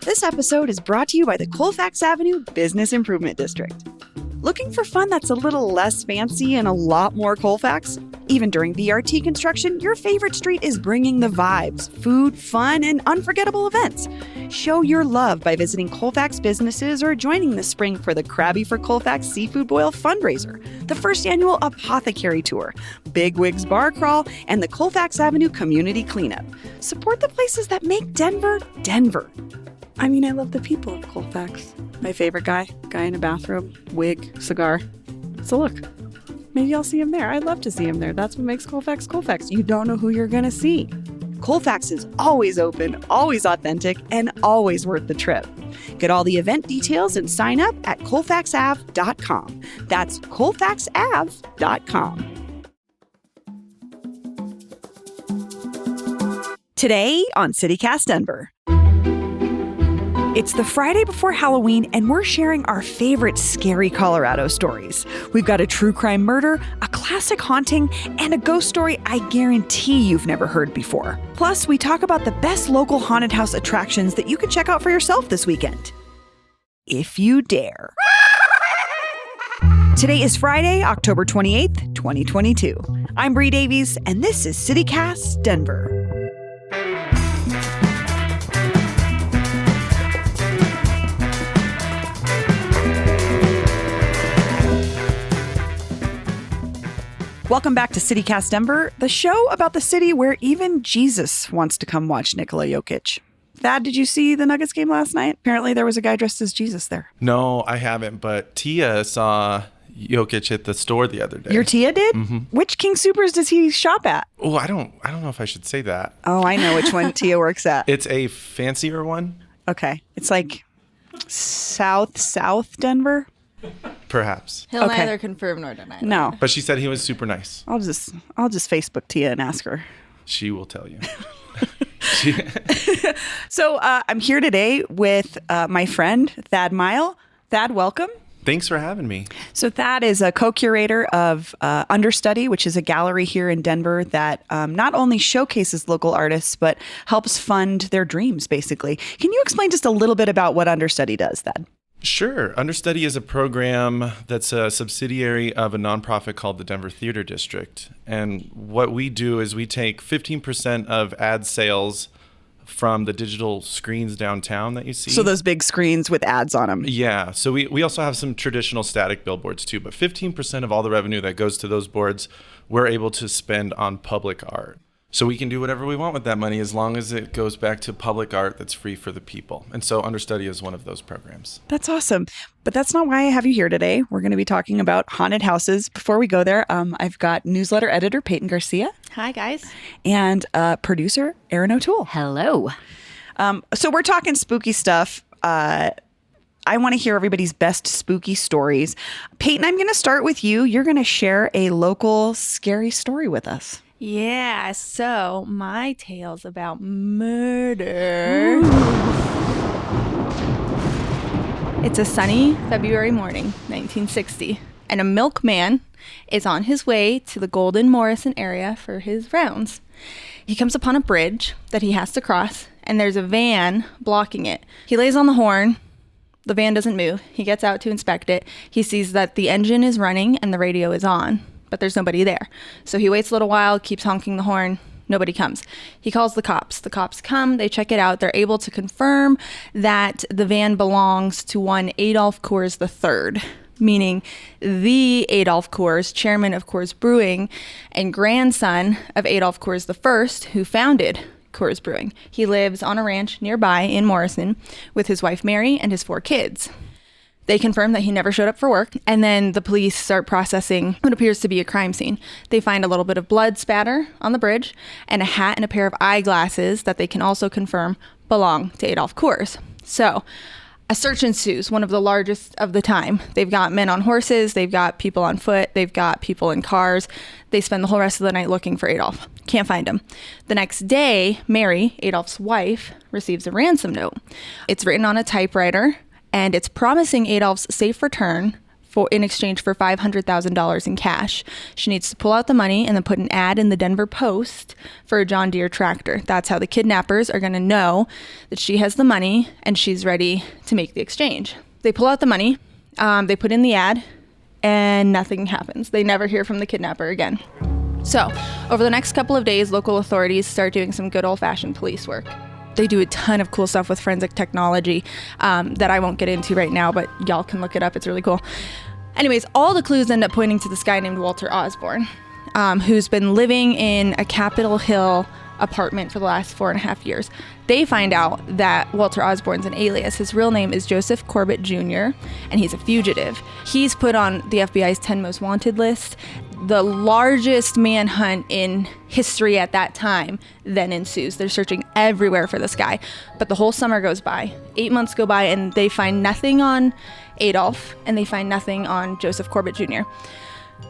This episode is brought to you by the Colfax Avenue Business Improvement District. Looking for fun that's a little less fancy and a lot more Colfax? Even during VRT construction, your favorite street is bringing the vibes, food, fun, and unforgettable events. Show your love by visiting Colfax businesses or joining this spring for the Krabby for Colfax Seafood Boil fundraiser, the first annual Apothecary Tour, Big Wigs Bar Crawl, and the Colfax Avenue Community Cleanup. Support the places that make Denver, Denver. I mean, I love the people of Colfax. My favorite guy in a bathrobe, wig, cigar. So look, maybe I'll see him there. I'd love to see him there. That's what makes Colfax Colfax. You don't know who you're going to see. Colfax is always open, always authentic, and always worth the trip. Get all the event details and sign up at colfaxav.com. That's colfaxav.com. Today on CityCast Denver. It's the Friday before Halloween, and we're sharing our favorite scary Colorado stories. We've got a true crime murder, a classic haunting, and a ghost story I guarantee you've never heard before. Plus, we talk about the best local haunted house attractions that you can check out for yourself this weekend. If you dare. Today is Friday, October 28th, 2022. I'm Bree Davies, and this is CityCast Denver. Welcome back to CityCast Denver, the show about the city where even Jesus wants to come watch Nikola Jokic. Thad, did you see the Nuggets game last night? Apparently there was a guy dressed as Jesus there. No, I haven't, but Tia saw Jokic at the store the other day. Your Tia did? Mm-hmm. Which King Soopers does he shop at? Oh, I don't know if I should say that. Oh, I know which one Tia works at. It's a fancier one. Okay. It's like South Denver? Perhaps. He'll neither confirm nor deny. No. But she said he was super nice. I'll just Facebook Tia and ask her. She will tell you. So I'm here today with my friend, Thad Mile. Thad, welcome. Thanks for having me. So Thad is a co-curator of Understudy, which is a gallery here in Denver that not only showcases local artists, but helps fund their dreams, basically. Can you explain just a little bit about what Understudy does, Thad? Sure. Understudy is a program that's a subsidiary of a nonprofit called the Denver Theater District. And what we do is we take 15% of ad sales from the digital screens downtown that you see. So those big screens with ads on them. Yeah. So we also have some traditional static billboards too, but 15% of all the revenue that goes to those boards, we're able to spend on public art. So we can do whatever we want with that money as long as it goes back to public art that's free for the people. And so Understudy is one of those programs. That's awesome. But that's not why I have you here today. We're going to be talking about haunted houses. Before we go there, I've got newsletter editor Peyton Garcia. Hi, guys. And producer Erin O'Toole. Hello. So we're talking spooky stuff. I want to hear everybody's best spooky stories. Peyton, I'm going to start with you. You're going to share a local scary story with us. Yeah, so my tale's about murder. Ooh. It's a sunny February morning, 1960, and a milkman is on his way to the Golden Morrison area for his rounds. He comes upon a bridge that he has to cross, and there's a van blocking it. He lays on the horn. The van doesn't move. He gets out to inspect it. He sees that the engine is running and the radio is on, but there's nobody there. So he waits a little while, keeps honking the horn. Nobody comes. He calls the cops. The cops come. They check it out. They're able to confirm that the van belongs to one Adolph Coors III, meaning the Adolph Coors, chairman of Coors Brewing and grandson of Adolph Coors I, who founded Coors Brewing. He lives on a ranch nearby in Morrison with his wife Mary and his 4 kids. They confirm that he never showed up for work, and then the police start processing what appears to be a crime scene. They find a little bit of blood spatter on the bridge and a hat and a pair of eyeglasses that they can also confirm belong to Adolph Coors. So a search ensues, one of the largest of the time. They've got men on horses, they've got people on foot, they've got people in cars. They spend the whole rest of the night looking for Adolph. Can't find him. The next day, Mary, Adolph's wife, receives a ransom note. It's written on a typewriter, and it's promising Adolph's safe return in exchange for $500,000 in cash. She needs to pull out the money and then put an ad in the Denver Post for a John Deere tractor. That's how the kidnappers are going to know that she has the money and she's ready to make the exchange. They pull out the money, they put in the ad, and nothing happens. They never hear from the kidnapper again. So, over the next couple of days, local authorities start doing some good old-fashioned police work. They do a ton of cool stuff with forensic technology that I won't get into right now, but y'all can look it up. It's really cool. Anyways, all the clues end up pointing to this guy named Walter Osborne, who's been living in a Capitol Hill apartment for the last 4.5 years. They find out that Walter Osborne's an alias. His real name is Joseph Corbett Jr., and he's a fugitive. He's put on the FBI's 10 most wanted list. The largest manhunt in history at that time then ensues. They're searching everywhere for this guy. But the whole summer goes by. 8 months go by, and they find nothing on Adolf, and they find nothing on Joseph Corbett Jr.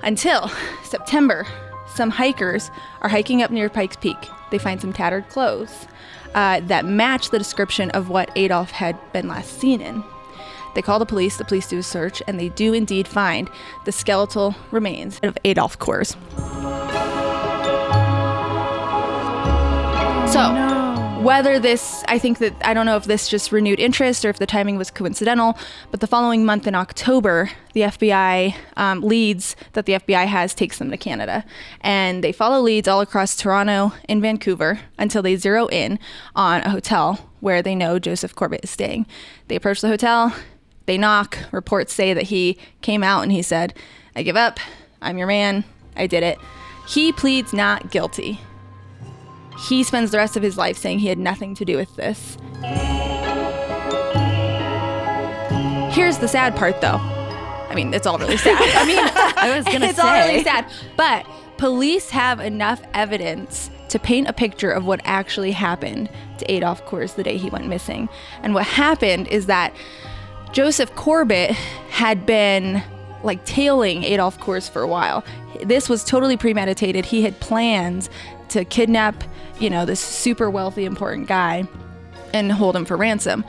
Until September, some hikers are hiking up near Pikes Peak. They find some tattered clothes that match the description of what Adolf had been last seen in. They call the police do a search, and they do indeed find the skeletal remains of Adolf Kors. Whether this, I don't know if this just renewed interest or if the timing was coincidental, but the following month in October, the FBI leads that the FBI has takes them to Canada. And they follow leads all across Toronto and Vancouver until they zero in on a hotel where they know Joseph Corbett is staying. They approach the hotel, they knock, reports say that he came out and he said, "I give up, I'm your man, I did it." He pleads not guilty. He spends the rest of his life saying he had nothing to do with this. Here's the sad part, though. I mean, it's all really sad. I was going to say. It's all really sad. But police have enough evidence to paint a picture of what actually happened to Adolf Kors the day he went missing. And what happened is that Joseph Corbett had been tailing Adolf Kors for a while. This was totally premeditated. He had plans to kidnap, this super wealthy, important guy and hold him for ransom.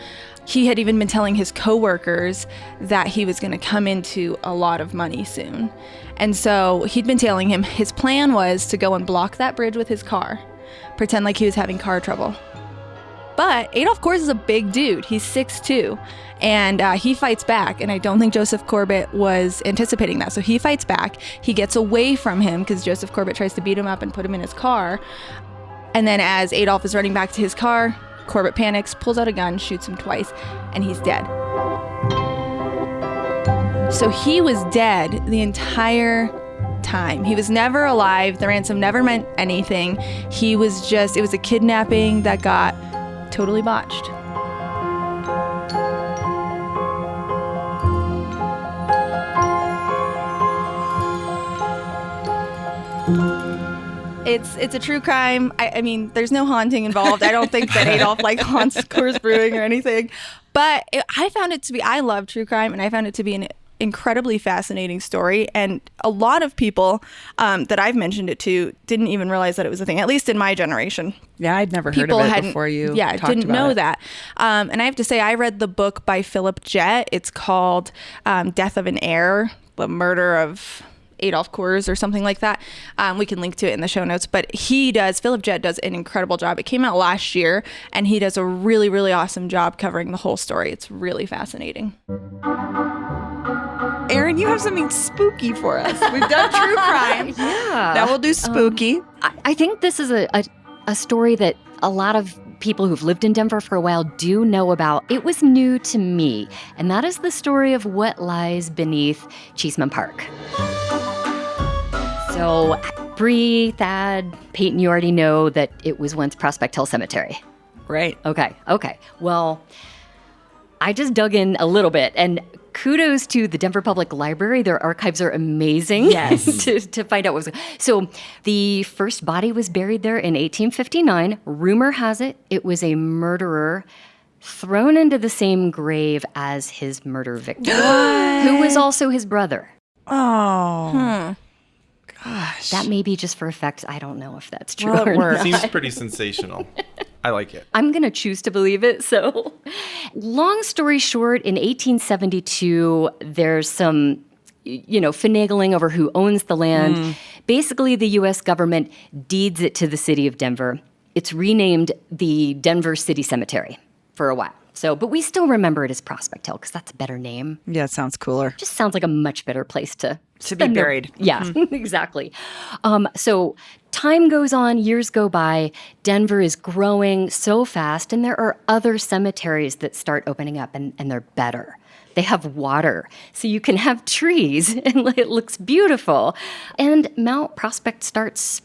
He had even been telling his coworkers that he was going to come into a lot of money soon. And so he'd been tailing him. His plan was to go and block that bridge with his car, pretend like he was having car trouble. But Adolf Kors is a big dude. He's 6'2", and he fights back. And I don't think Joseph Corbett was anticipating that. So he fights back. He gets away from him because Joseph Corbett tries to beat him up and put him in his car. And then as Adolf is running back to his car, Corbett panics, pulls out a gun, shoots him twice, and he's dead. So he was dead the entire time. He was never alive. The ransom never meant anything. It was a kidnapping that got totally botched. It's a true crime. I mean, there's no haunting involved. I don't think that Adolf haunts Coors Brewing or anything. But I love true crime, and I found it to be an incredibly fascinating story. And a lot of people that I've mentioned it to didn't even realize that it was a thing, at least in my generation. Yeah, I'd never heard of it before you talked didn't about know it. that. And I have to say, I read the book by Philip Jett. It's called Death of an Heir, the murder of Adolf Kors or something like that. We can link to it in the show notes. But Philip Jett does an incredible job. It came out last year, and he does a really, really awesome job covering the whole story. It's really fascinating. Erin, you have something spooky for us. We've done true crime. Yeah. Now we'll do spooky. I think this is a story that a lot of people who've lived in Denver for a while do know about. It was new to me, and that is the story of what lies beneath Cheeseman Park. So, Bree, Thad, Peyton, you already know that it was once Prospect Hill Cemetery. Right. Okay. Well, I just dug in a little bit, and kudos to the Denver Public Library. Their archives are amazing. Yes. to find out what was. So the first body was buried there in 1859. Rumor has it was a murderer thrown into the same grave as his murder victim, who was also his brother. Oh. Gosh. That may be just for effect. I don't know if that's true Well, it or works. not. Seems pretty sensational. I like it. I'm going to choose to believe it. So, long story short, in 1872, there's some finagling over who owns the land. Basically, the U.S. government deeds it to the city of Denver. It's renamed the Denver City Cemetery for a while. But we still remember it as Prospect Hill because that's a better name. Yeah, it sounds cooler. Just sounds like a much better place to be buried. Yeah, exactly. So time goes on, years go by. Denver is growing so fast, and there are other cemeteries that start opening up, and they're better. They have water, so you can have trees, and it looks beautiful. And Mount Prospect starts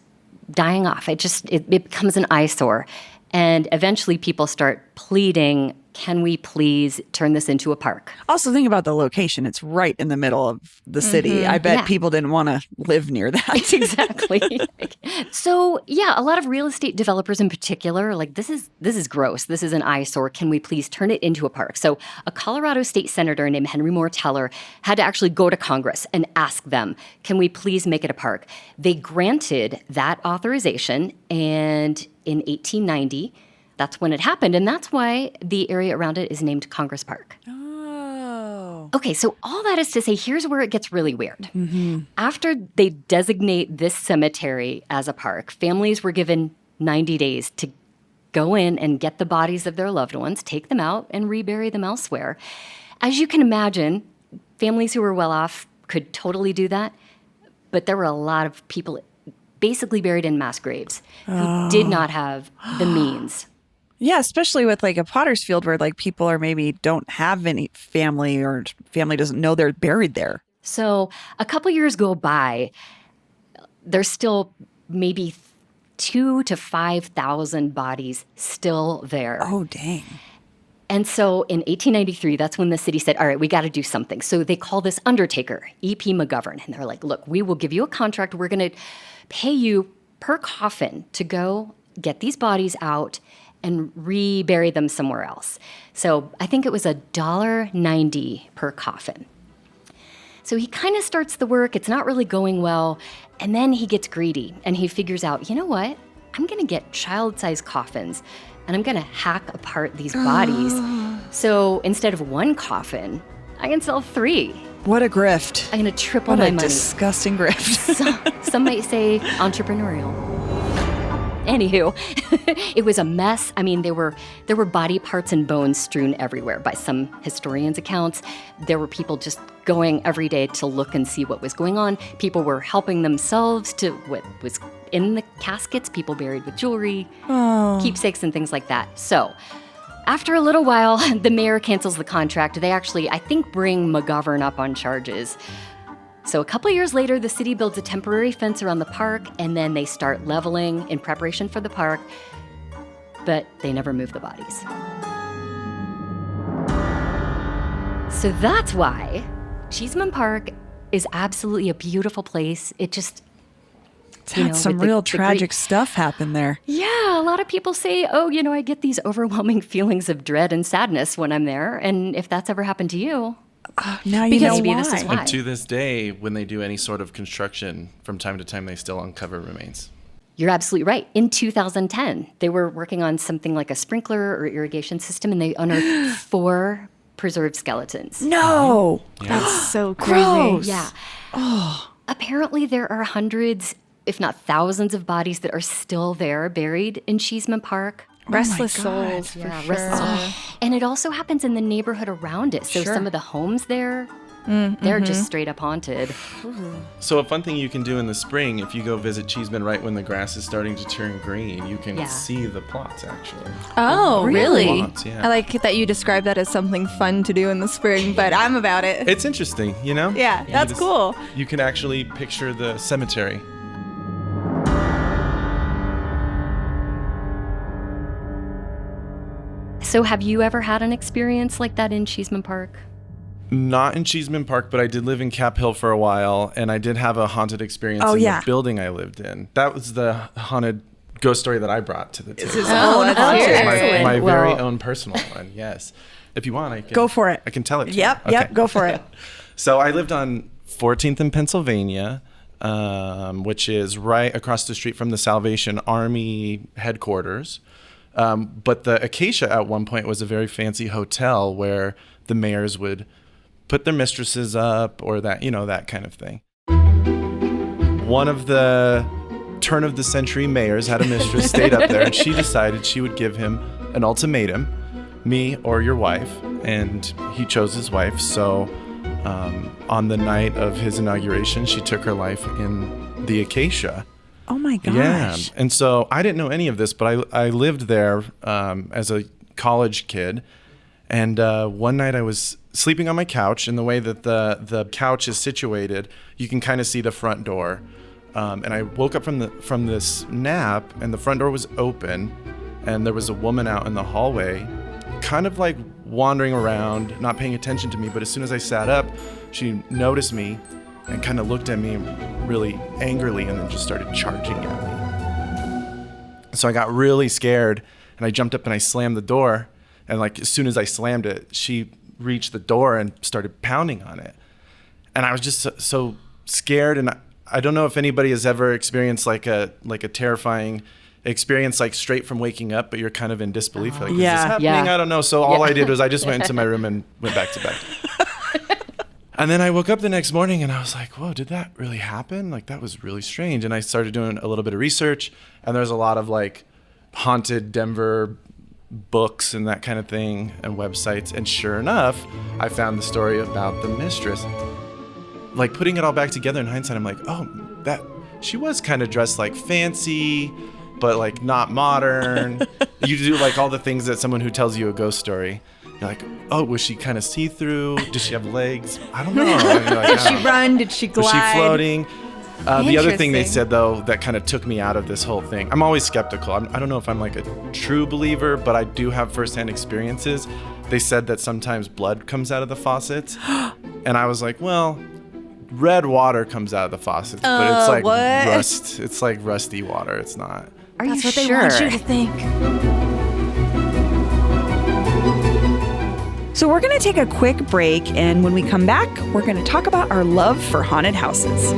dying off. It becomes an eyesore. And eventually people start pleading, can we please turn this into a park? Also think about the location. It's right in the middle of the city. I bet people didn't want to live near that. Exactly. So, a lot of real estate developers in particular are like, this is gross. This is an eyesore. Can we please turn it into a park? So a Colorado state senator named Henry Moore Teller had to actually go to Congress and ask them, can we please make it a park? They granted that authorization, and in 1890, that's when it happened. And that's why the area around it is named Congress Park. Oh. Okay, so all that is to say, here's where it gets really weird. After they designate this cemetery as a park, families were given 90 days to go in and get the bodies of their loved ones, take them out, and rebury them elsewhere. As you can imagine, families who were well off could totally do that, but there were a lot of people basically buried in mass graves who did not have the means. Yeah, especially with like a potter's field where like people are maybe don't have any family or family doesn't know they're buried there. So a couple years go by, there's still maybe 2,000 to 5,000 bodies still there. Oh, dang. And so in 1893, that's when the city said, all right, we got to do something. So they call this undertaker, E.P. McGovern. And they're like, look, we will give you a contract. We're going to pay you per coffin to go get these bodies out and rebury them somewhere else. So I think it was $1.90 per coffin. So he kind of starts the work. It's not really going well. And then he gets greedy and he figures out, you know what? I'm going to get child-sized coffins and I'm going to hack apart these bodies. So instead of one coffin, I can sell 3. What a grift. I'm going to triple my money. What a disgusting grift. Some might say entrepreneurial. Anywho, it was a mess. I mean, there were body parts and bones strewn everywhere by some historians' accounts. There were people just going every day to look and see what was going on. People were helping themselves to what was in the caskets, people buried with jewelry, keepsakes, and things like that. So after a little while, the mayor cancels the contract. They actually, I think, bring McGovern up on charges. So a couple years later, the city builds a temporary fence around the park, and then they start leveling in preparation for the park, but they never move the bodies. So that's why Cheeseman Park is absolutely a beautiful place. It just... It's had some real tragic stuff happen there. Yeah, a lot of people say, I get these overwhelming feelings of dread and sadness when I'm there, and if that's ever happened to you... now you know why. This is why. But to this day, when they do any sort of construction, from time to time, they still uncover remains. You're absolutely right. In 2010, they were working on something like a sprinkler or irrigation system, and they unearthed 4 preserved skeletons. No! Yeah. That's so crazy. Gross. Yeah. Apparently, there are hundreds, if not thousands, of bodies that are still there, buried in Cheeseman Park. Restless souls, for sure. Restless souls. And it also happens in the neighborhood around it. So some of the homes there, they're just straight up haunted. So a fun thing you can do in the spring, if you go visit Cheeseman right when the grass is starting to turn green, you can see the plots, actually. Oh, really? Plots, yeah. I like that you describe that as something fun to do in the spring, but I'm about it. It's interesting, you know? Yeah, that's cool. You can actually picture the cemetery. So have you ever had an experience like that in Cheeseman Park? Not in Cheeseman Park, but I did live in Cap Hill for a while, and I did have a haunted experience in the building I lived in. That was the haunted ghost story that I brought to the table. My very own personal one, yes. If you want, I can... Go for it. I can tell it to you. Yep, go for it. So I lived on 14th in Pennsylvania, which is right across the street from the Salvation Army headquarters. But the Acacia at one point was a very fancy hotel where the mayors would put their mistresses up or that, that kind of thing. One of the turn of the century mayors had a mistress, stayed up there, and she decided she would give him an ultimatum, me or your wife, and he chose his wife. So on the night of his inauguration, she took her life in the acacia. Oh my gosh. Yeah. And so I didn't know any of this, but I lived there as a college kid. And one night I was sleeping on my couch, and the way that the couch is situated, you can kind of see the front door. And I woke up from this nap, and the front door was open, and there was a woman out in the hallway, kind of like wandering around, not paying attention to me. But as soon as I sat up, she noticed me and kind of looked at me really angrily, and then just started charging at me. So I got really scared, and I jumped up and I slammed the door. And like as soon as I slammed it, she reached the door and started pounding on it. And I was just so scared. And I don't know if anybody has ever experienced like a terrifying experience, like straight from waking up, but you're kind of in disbelief. Like, is this happening? I don't know. So all I did was I just went into my room and went back to bed. And then I woke up the next morning and I was like, whoa, did that really happen? Like, that was really strange. And I started doing a little bit of research, and there's a lot of like haunted Denver books and that kind of thing and websites. And sure enough, I found the story about the mistress. Like, putting it all back together in hindsight, I'm like, oh, that she was kind of dressed like fancy, but like not modern. You do like all the things that someone who tells you a ghost story. You're like, oh, was she kind of see-through? Did she have legs? I don't know. Did she run? Did she glide? Was she floating? The other thing they said, though, that kind of took me out of this whole thing, I'm always skeptical. I don't know if I'm like a true believer, but I do have firsthand experiences. They said that sometimes blood comes out of the faucets. And I was like, well, red water comes out of the faucets, but it's like rust. It's like rusty water. It's not. That's what they want you to think. So we're going to take a quick break, and when we come back, we're going to talk about our love for haunted houses.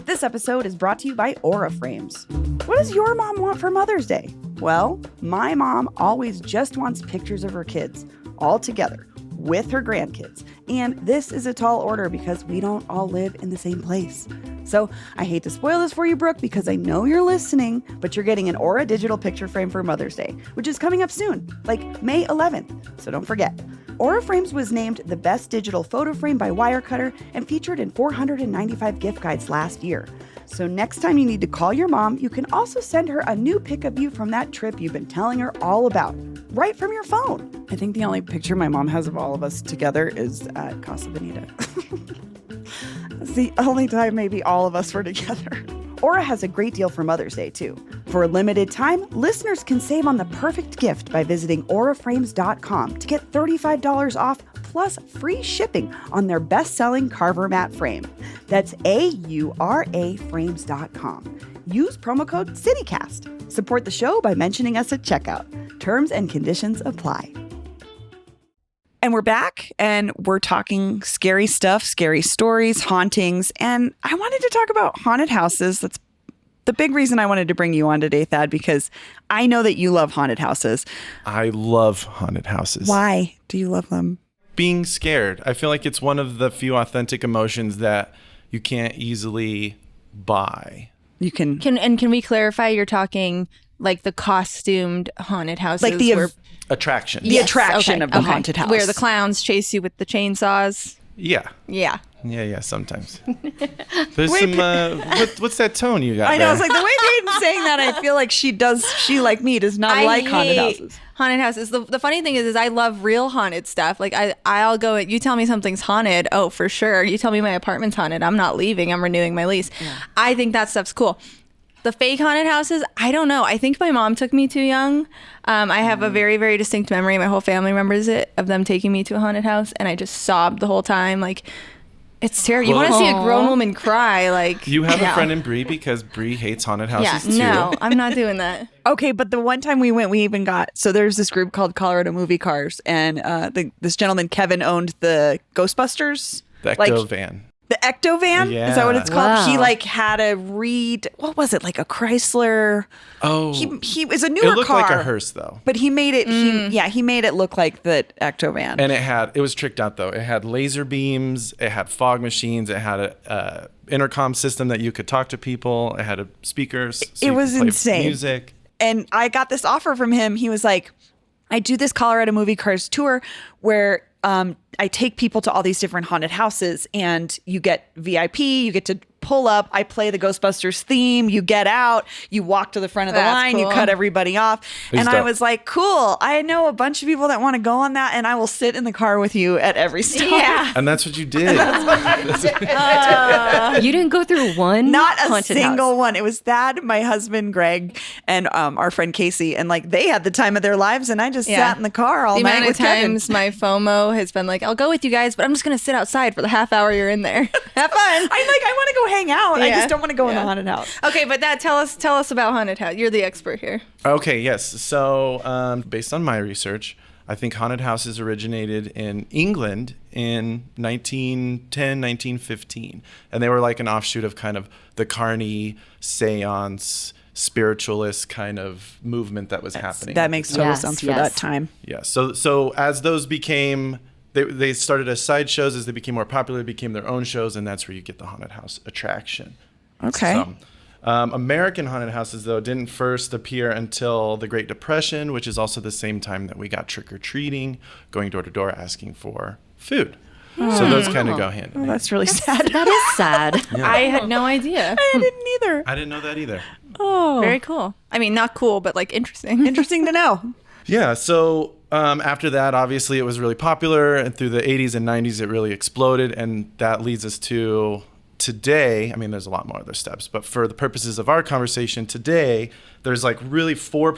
This episode is brought to you by Aura Frames. What does your mom want for Mother's Day? Well, my mom always just wants pictures of her kids, all together, with her grandkids. And this is a tall order because we don't all live in the same place. So I hate to spoil this for you, Brooke, because I know you're listening, but you're getting an Aura digital picture frame for Mother's Day, which is coming up soon, like May 11th. So don't forget. Aura Frames was named the best digital photo frame by Wirecutter and featured in 495 gift guides last year. So next time you need to call your mom, you can also send her a new pic of you from that trip you've been telling her all about, right from your phone. I think the only picture my mom has of all of us together is at Casa Bonita. It's the only time maybe all of us were together. Aura has a great deal for Mother's Day, too. For a limited time, listeners can save on the perfect gift by visiting auraframes.com to get $35 off plus free shipping on their best-selling Carver mat frame. That's auraframes.com. Use promo code CityCast. Support the show by mentioning us at checkout. Terms and conditions apply. And we're back, and we're talking scary stuff, scary stories, hauntings, and I wanted to talk about haunted houses. That's the big reason I wanted to bring you on today, Thad, because I know that you love haunted houses. I love haunted houses. Why do you love them? Being scared. I feel like it's one of the few authentic emotions that you can't easily buy. Can we clarify? You're talking like the costumed haunted houses, like the attraction. The attraction of the haunted house, where the clowns chase you with the chainsaws. Yeah. Sometimes. There's Wait, some what's that tone you got? I know, it's like the way Peyton's saying that, I feel like she like me does not like haunted houses. Haunted houses. The funny thing is I love real haunted stuff. Like I'll go, you tell me something's haunted, oh for sure. You tell me my apartment's haunted, I'm not leaving, I'm renewing my lease. Yeah. I think that stuff's cool. The fake haunted houses, I don't know. I think my mom took me too young. I have a very, very distinct memory. My whole family remembers it, of them taking me to a haunted house, and I just sobbed the whole time. Like, it's terrible. You want to see a grown woman cry. Like, you have a friend in Bree, because Bree hates haunted houses too. No, I'm not doing that. Okay, but the one time we went, we even got, so there's this group called Colorado Movie Cars, and this gentleman, Kevin, owned the Ghostbusters. The Ecto van. The Ectovan? Yeah. Is that what it's called? Wow. He like had a what was it? Like a Chrysler. Oh. He was a newer car. It looked like a hearse though. But he made it he made it look like the Ectovan. And it was tricked out though. It had laser beams, it had fog machines, it had a intercom system that you could talk to people, it had speakers. So it was insane. Music. And I got this offer from him. He was like, I do this Colorado Movie Cars tour where I take people to all these different haunted houses, and you get VIP, you get to pull up, I play the Ghostbusters theme, you get out, you walk to the front of the line, you cut everybody off. And I was like, cool, I know a bunch of people that want to go on that, and I will sit in the car with you at every stop. Yeah. And that's what you did. You didn't go through one Not a haunted single house. one. It was that, my husband Greg, and our friend Casey, and like they had the time of their lives, and I just sat in the car all the night amount with of times my FOMO has been like, I'll go with you guys, but I'm just going to sit outside for the half hour you're in there. Have fun. I want to go hang out. I Yeah. just don't want to go in the haunted house. Okay, but tell us about haunted house. You're the expert here. Okay, yes. So based on my research, I think haunted houses originated in England in 1910, 1915. And they were like an offshoot of kind of the Carney seance, spiritualist kind of movement that was happening. That makes total Yes, sense for yes. that time. Yeah. So as those became, they started as side shows. As they became more popular, they became their own shows, and that's where you get the haunted house attraction. Okay. So, American haunted houses, though, didn't first appear until the Great Depression, which is also the same time that we got trick-or-treating, going door to door asking for food. So those kind of go hand in hand. That's really sad. That is sad. I had no idea. I didn't either. I didn't know that either. Oh, Very cool. I mean, not cool, but like interesting. interesting to know. Yeah, so after that, obviously, it was really popular, and through the 80s and 90s, it really exploded, and that leads us to today. I mean, there's a lot more other steps, but for the purposes of our conversation today, there's like really four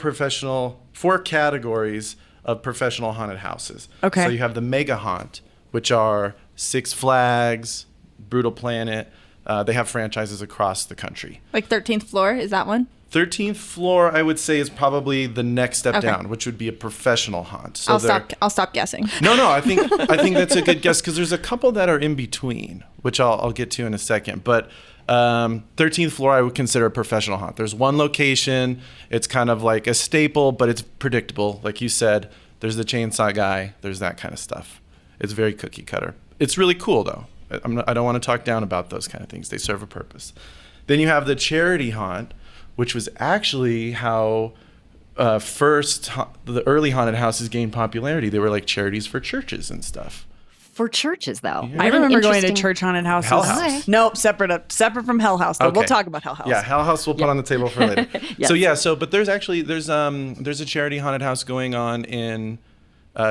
categories of professional haunted houses. Okay. So you have the mega haunt, which are Six Flags, Brutal Planet. They have franchises across the country. Like 13th floor, is that one? 13th floor, I would say, is probably the next step down, which would be a professional haunt. So I'll stop guessing. No, I think that's a good guess because there's a couple that are in between, which I'll get to in a second. But 13th floor, I would consider a professional haunt. There's one location. It's kind of like a staple, but it's predictable. Like you said, there's the chainsaw guy. There's that kind of stuff. It's very cookie cutter. It's really cool, though. I don't want to talk down about those kind of things. They serve a purpose. Then you have the charity haunt, which was actually how the early haunted houses gained popularity. They were like charities for churches and stuff. For churches, though. Yeah. I What an remember going to interesting- church haunted houses. Hell House. Nope, separate from Hell House. Though. Okay. We'll talk about Hell House. Yeah, Hell House we'll put on the table for later. Yes. But there's a charity haunted house going on in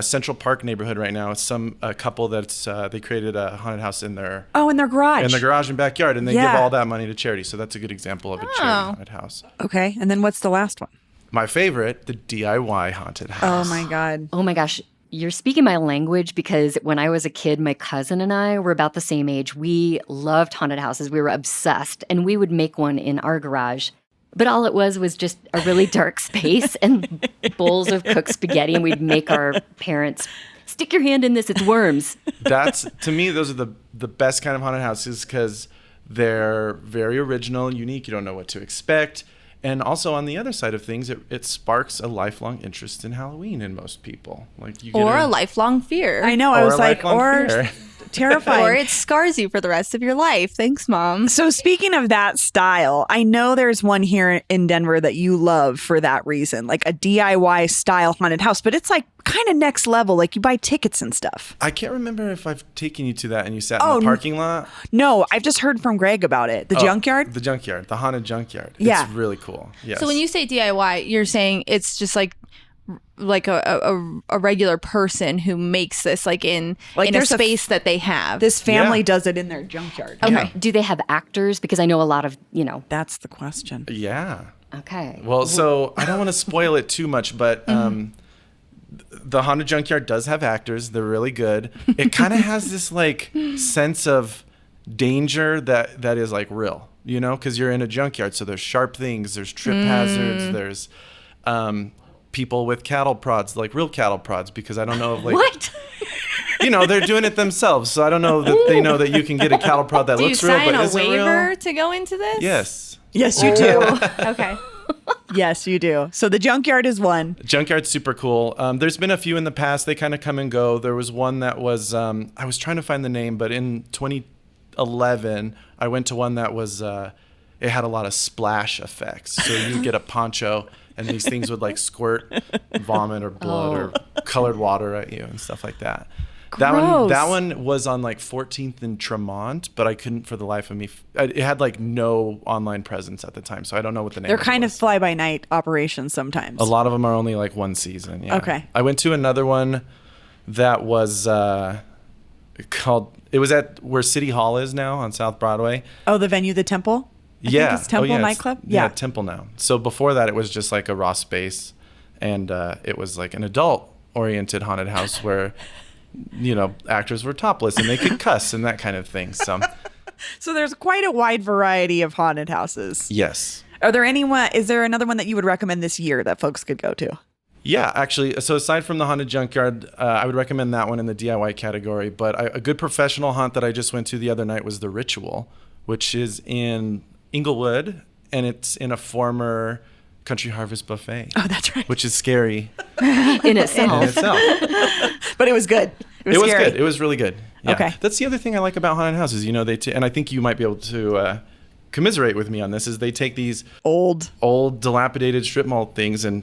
Central Park neighborhood right now. It's a couple that's they created a haunted house in their in their garage. and backyard, and they Yeah. give all that money to charity. So that's a good example of a charity haunted house. Okay, and then what's the last one? My favorite, the DIY haunted house. Oh my God. Oh my gosh. You're speaking my language because when I was a kid, my cousin and I were about the same age. We loved haunted houses. We were obsessed, and we would make one in our garage. But all it was just a really dark space and bowls of cooked spaghetti, and we'd make our parents stick your hand in this, it's worms. That's, to me, those are the best kind of haunted houses because they're very original, unique. You don't know what to expect. And also on the other side of things, it sparks a lifelong interest in Halloween in most people. Like you get Or a lifelong fear. I know. Or I was a like, lifelong fear. terrifying. Or it scars you for the rest of your life. Thanks, Mom. So speaking of that style, I know there's one here in Denver that you love for that reason, like a DIY style haunted house, but it's like kind of next level. Like you buy tickets and stuff. I can't remember if I've taken you to that and you sat in the parking lot. No, I've just heard from Greg about it. The junkyard? The junkyard, the haunted junkyard. Yeah. It's really cool. Yes. So when you say DIY, you're saying it's just like a regular person who makes this like in a there's space that they have. This family Yeah. does it in their junkyard. Okay. Yeah. Do they have actors? Because I know a lot of, That's the question. Yeah. Okay. Well, so I don't want to spoil it too much, but the haunted junkyard does have actors. They're really good. It kind of has this like sense of danger that is like real, because you're in a junkyard. So there's sharp things, there's trip hazards, there's people with cattle prods, like real cattle prods, because I don't know if like What? they're doing it themselves. So I don't know that they know that you can get a cattle prod that looks real, but isn't real. Do you sign a waiver to go into this? Yes. Yes, you do. Okay. Yes, you do. So the junkyard is one. Junkyard's super cool. There's been a few in the past. They kind of come and go. There was one that was, I was trying to find the name, but in 2011, I went to one that was, it had a lot of splash effects. So you get a poncho and these things would like squirt vomit or blood or colored water at you and stuff like that. Gross. That one was on like 14th and Tremont, but I couldn't for the life of me. It had like no online presence at the time, so I don't know what the name. They're kind of fly-by-night operations sometimes. A lot of them are only like one season. Yeah. Okay. I went to another one that was called. It was at where City Hall is now on South Broadway. Oh, the venue, the Temple. I think it's Temple nightclub. Yeah, Temple now. So before that, it was just like a raw space, and it was like an adult-oriented haunted house where. Actors were topless and they could cuss and that kind of thing. So there's quite a wide variety of haunted houses. Yes. Is there another one that you would recommend this year that folks could go to? Yeah, actually. So aside from the haunted junkyard, I would recommend that one in the DIY category. But a good professional haunt that I just went to the other night was The Ritual, which is in Inglewood, and it's in a former Country Harvest buffet. Oh, that's right. Which is scary in itself. But it was good. It was good. It was really good. Yeah. Okay. That's the other thing I like about haunted houses. And I think you might be able to commiserate with me on this, is they take these old dilapidated strip mall things and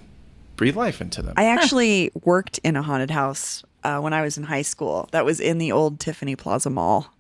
breathe life into them. I actually worked in a haunted house when I was in high school. That was in the old Tiffany Plaza Mall.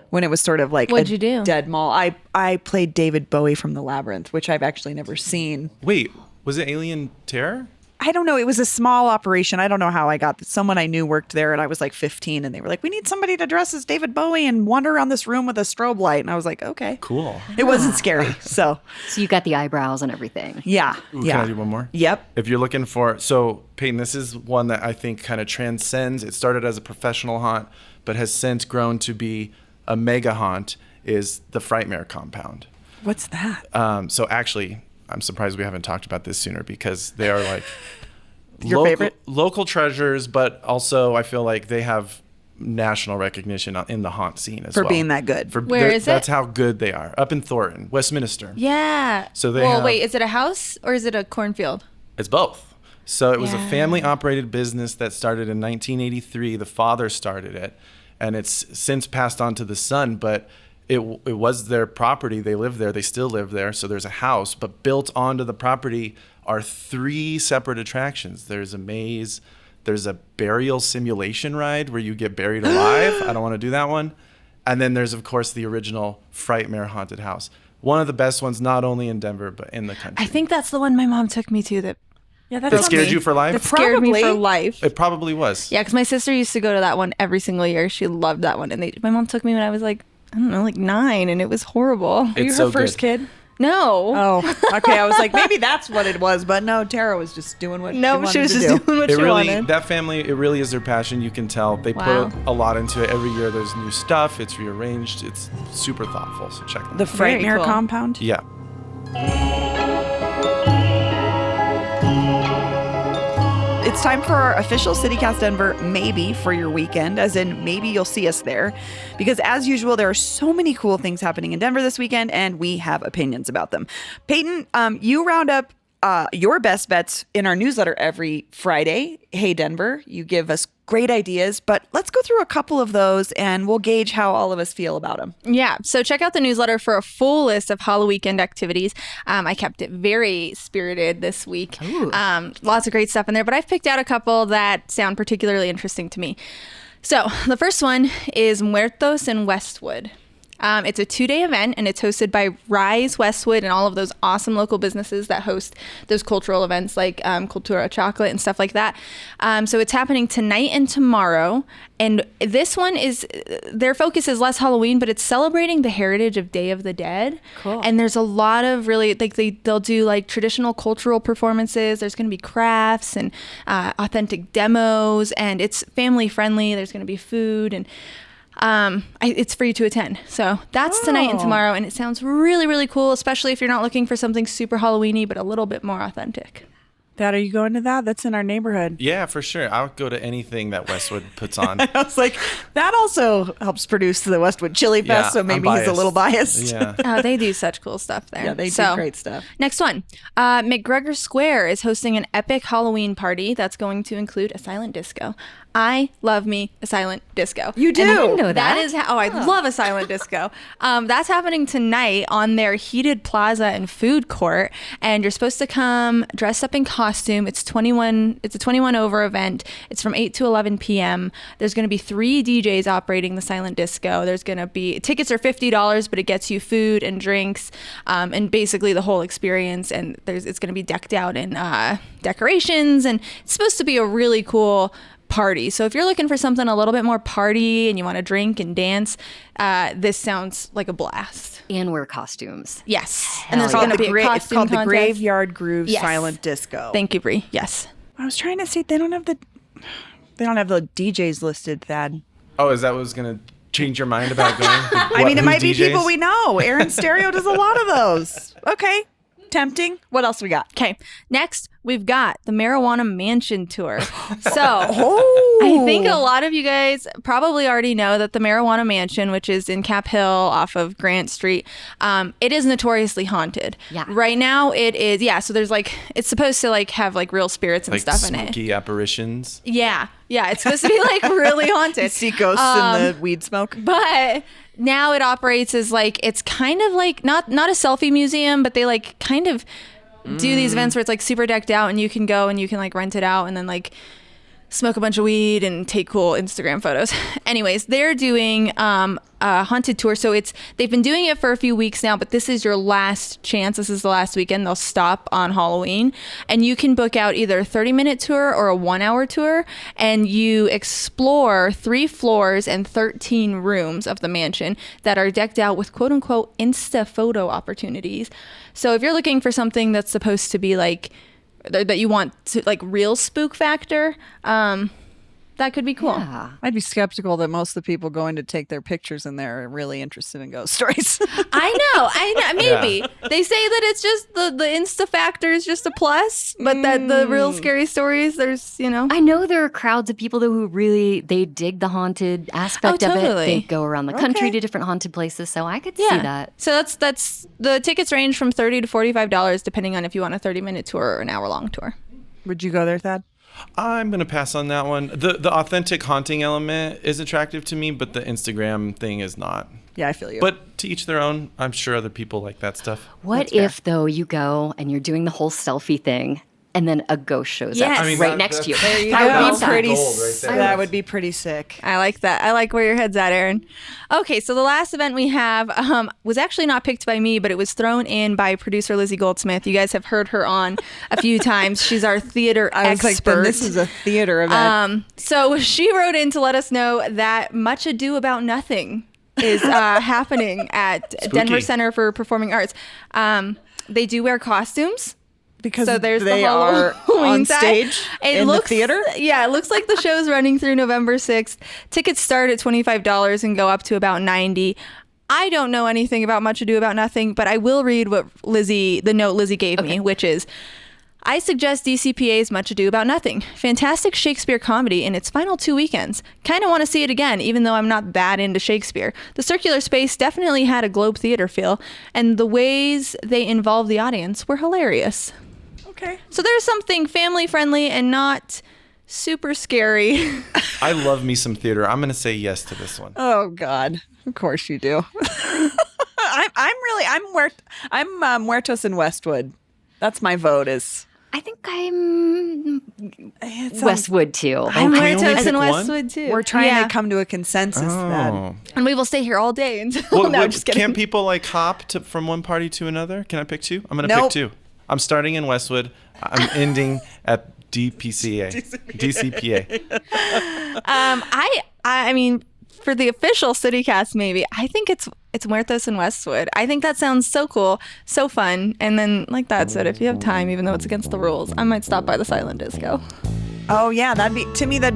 When it was sort of like What'd you do? Dead mall. I played David Bowie from The Labyrinth, which I've actually never seen. Wait, was it Alien Terror? I don't know. It was a small operation. I don't know how I got this. Someone I knew worked there, and I was like 15, and they were like, we need somebody to dress as David Bowie and wander around this room with a strobe light. And I was like, okay. Cool. It wasn't scary. So you got the eyebrows and everything. Yeah. Ooh, can I do one more? Yep. If you're looking for, so Peyton, this is one that I think kind of transcends. It started as a professional haunt, but has since grown to be a mega haunt, is the Frightmare Compound. What's that? So actually, I'm surprised we haven't talked about this sooner, because they are like your favorite local treasures, but also I feel like they have national recognition in the haunt scene as well. For being that good. Where is it? That's how good they are. Up in Thornton, Westminster. Yeah. So wait, is it a house or is it a cornfield? It's both. So it was a family-operated business that started in 1983. The father started it, and it's since passed on to the son, but it was their property. They lived there. They still live there. So there's a house, but built onto the property are 3 separate attractions. There's a maze. There's a burial simulation ride where you get buried alive. I don't want to do that one. And then there's, of course, the original Frightmare Haunted House. One of the best ones, not only in Denver, but in the country. I think that's the one my mom took me to that scared you for life? That scared me for life. It probably was. Yeah, because my sister used to go to that one every single year. She loved that one. And my mom took me when I was like, I don't know, like 9, and it was horrible. Are you her first kid? No. Oh, okay. I was like, maybe that's what it was, but no, Tara was just doing what she wanted she was just to do. doing what she wanted. That family, it really is their passion. You can tell. They put a lot into it. Every year there's new stuff. It's rearranged. It's super thoughtful. So check that out. The Frightmare Compound? Yeah. It's time for our official CityCast Denver maybe for your weekend, as in maybe you'll see us there. Because as usual, there are so many cool things happening in Denver this weekend, and we have opinions about them. Peyton, you round up your best bets in our newsletter every Friday. Hey, Denver, you give us great ideas, but let's go through a couple of those and we'll gauge how all of us feel about them. Yeah, so check out the newsletter for a full list of Halloweekend activities. I kept it very spirited this week. Lots of great stuff in there, but I've picked out a couple that sound particularly interesting to me. So the first one is Muertos in Westwood. It's a 2-day event, and it's hosted by Rise Westwood and all of those awesome local businesses that host those cultural events like Cultura Chocolate and stuff like that. So it's happening tonight and tomorrow. And this one their focus is less Halloween, but it's celebrating the heritage of Day of the Dead. Cool. And there's a lot of really, like they'll do like traditional cultural performances. There's going to be crafts and authentic demos, and it's family friendly. There's going to be food, and it's free to attend. So that's tonight and tomorrow, and it sounds really, really cool, especially if you're not looking for something super Halloween-y, but a little bit more authentic. Thad, are you going to that? That's in our neighborhood. Yeah, for sure. I'll go to anything that Westwood puts on. I was like, that also helps produce the Westwood Chili Fest, so maybe he's a little biased. Yeah. Oh, they do such cool stuff there. Yeah, they do great stuff. Next one. McGregor Square is hosting an epic Halloween party that's going to include a silent disco. I love me a silent disco. You do? I didn't know that. That is I love a silent disco. That's happening tonight on their heated plaza and food court, and you're supposed to come dressed up in costume. It's a 21 over event. It's from 8 to 11 p.m. There's going to be 3 DJs operating the silent disco. There's going to be tickets are $50, but it gets you food and drinks, and basically the whole experience. And it's going to be decked out in decorations, and it's supposed to be a really cool party. So if you're looking for something a little bit more party and you want to drink and dance, this sounds like a blast. And wear costumes. Yes. And there's yeah. going to be a costume It's called contest. the Graveyard Groove Yes. Silent Disco. Thank you, Bree. Yes. I was trying to see, they don't have the DJs listed, Thad. Oh, is that what's going to change your mind about going? I mean, it might be people we know. Aaron Stereo does a lot of those. Okay. Tempting. What else we got? Okay. Next, we've got the Marijuana Mansion Tour. So Oh. I think a lot of you guys probably already know that the Marijuana Mansion, which is in Cap Hill off of Grant Street, it is notoriously haunted. Yeah. Right now it is. Yeah. So there's it's supposed to have real spirits and like stuff in it. smoky apparitions. Yeah. Yeah. It's supposed to be really haunted. See ghosts in the weed smoke. But now it operates as it's kind of not a selfie museum, but they kind of do these events where it's super decked out and you can go and you can rent it out and then smoke a bunch of weed and take cool Instagram photos. Anyways, they're doing a haunted tour. So they've been doing it for a few weeks now, but this is your last chance. This is the last weekend. They'll stop on Halloween, and you can book out either a 30-minute tour or a 1-hour tour, and you explore 3 floors and 13 rooms of the mansion that are decked out with quote unquote Insta photo opportunities. So if you're looking for something that's supposed to be that you want to real spook factor, that could be cool. Yeah. I'd be skeptical that most of the people going to take their pictures in there are really interested in ghost stories. I know. Maybe they say that it's just the Insta factor is just a plus, but that the real scary stories, there's I know there are crowds of people who really they dig the haunted aspect of it. totally. They go around the country to different haunted places, so I could see that. So that's the tickets range from $30 to $45 depending on if you want a 30-minute tour or an hour-long tour. Would you go there, Thad? I'm going to pass on that one. The authentic haunting element is attractive to me, but the Instagram thing is not. Yeah, I feel you. But to each their own. I'm sure other people like that stuff. What if, though, you go and you're doing the whole selfie thing and then a ghost shows Yes. up I mean, right next to you? There you That go. would be pretty That would be pretty sick. I like that. I like where your head's at, Aaron. Okay, so the last event we have was actually not picked by me, but it was thrown in by producer Lizzie Goldsmith. You guys have heard her on a few times. She's our theater expert. Like, then this is a theater event. So she wrote in to let us know that Much Ado About Nothing is happening at Denver Center for Performing Arts. They do wear costumes. Because so there's they the are on stage in the theater? Yeah, it looks like the show's running through November 6th. Tickets start at $25 and go up to about $90. I don't know anything about Much Ado About Nothing, but I will read what the note Lizzie gave me, which is, I suggest DCPA's Much Ado About Nothing. Fantastic Shakespeare comedy in its final 2 weekends. Kind of want to see it again, even though I'm not that into Shakespeare. The circular space definitely had a Globe Theater feel, and the ways they involved the audience were hilarious. Okay. So there's something family friendly and not super scary. I love me some theater. I'm going to say yes to this one. Oh God, of course you do. I'm Muertos in Westwood. That's my vote. I think I'm Westwood too. I'm can you only Muertos pick and one? Westwood too. We're trying to come to a consensus. Then. And we will stay here all day until. Well, no, I'm just kidding. Can't people hop from one party to another? Can I pick 2? I'm going to Nope. pick 2. I'm starting in Westwood. I'm ending at DCPA. I mean, for the official CityCast, maybe I think it's Muertos and Westwood. I think that sounds so cool, so fun. And then, like that said, if you have time, even though it's against the rules, I might stop by the silent disco. Oh yeah, that'd be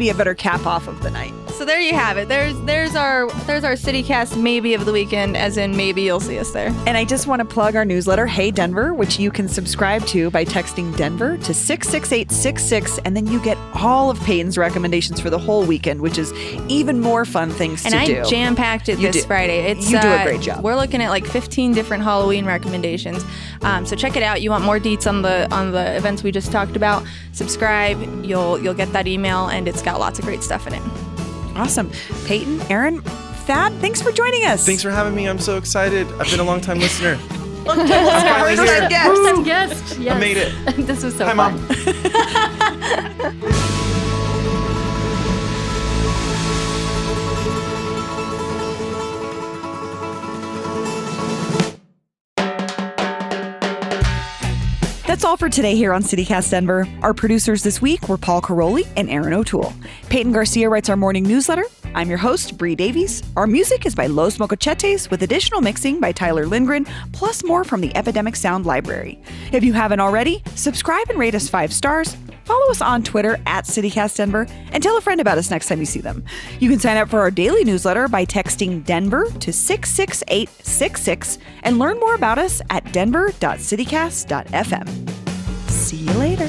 a better cap off of the night. So there you have it. There's our CityCast maybe of the weekend, as in maybe you'll see us there. And I just want to plug our newsletter, Hey Denver, which you can subscribe to by texting Denver to 66866, and then you get all of Peyton's recommendations for the whole weekend, which is even more fun things to do. And I jam-packed it this Friday. You do a great job. We're looking at like 15 different Halloween recommendations. So check it out. You want more deets on the events we just talked about? Subscribe. You'll get that email, and it's got lots of great stuff in it. Awesome. Peyton, Aaron, Thad, thanks for joining us. Thanks for having me. I'm so excited. I've been a long-time listener. First time guest. Yes. I made it. This was so Hi, fun. Mom. That's all for today here on CityCast Denver. Our producers this week were Paul Caroli and Aaron O'Toole. Peyton Garcia writes our morning newsletter. I'm your host, Bree Davies. Our music is by Los Mocochetes, with additional mixing by Tyler Lindgren, plus more from the Epidemic Sound Library. If you haven't already, subscribe and rate us 5 stars. Follow us on Twitter at CityCast Denver, and tell a friend about us next time you see them. You can sign up for our daily newsletter by texting Denver to 66866 and learn more about us at denver.citycast.fm. See you later.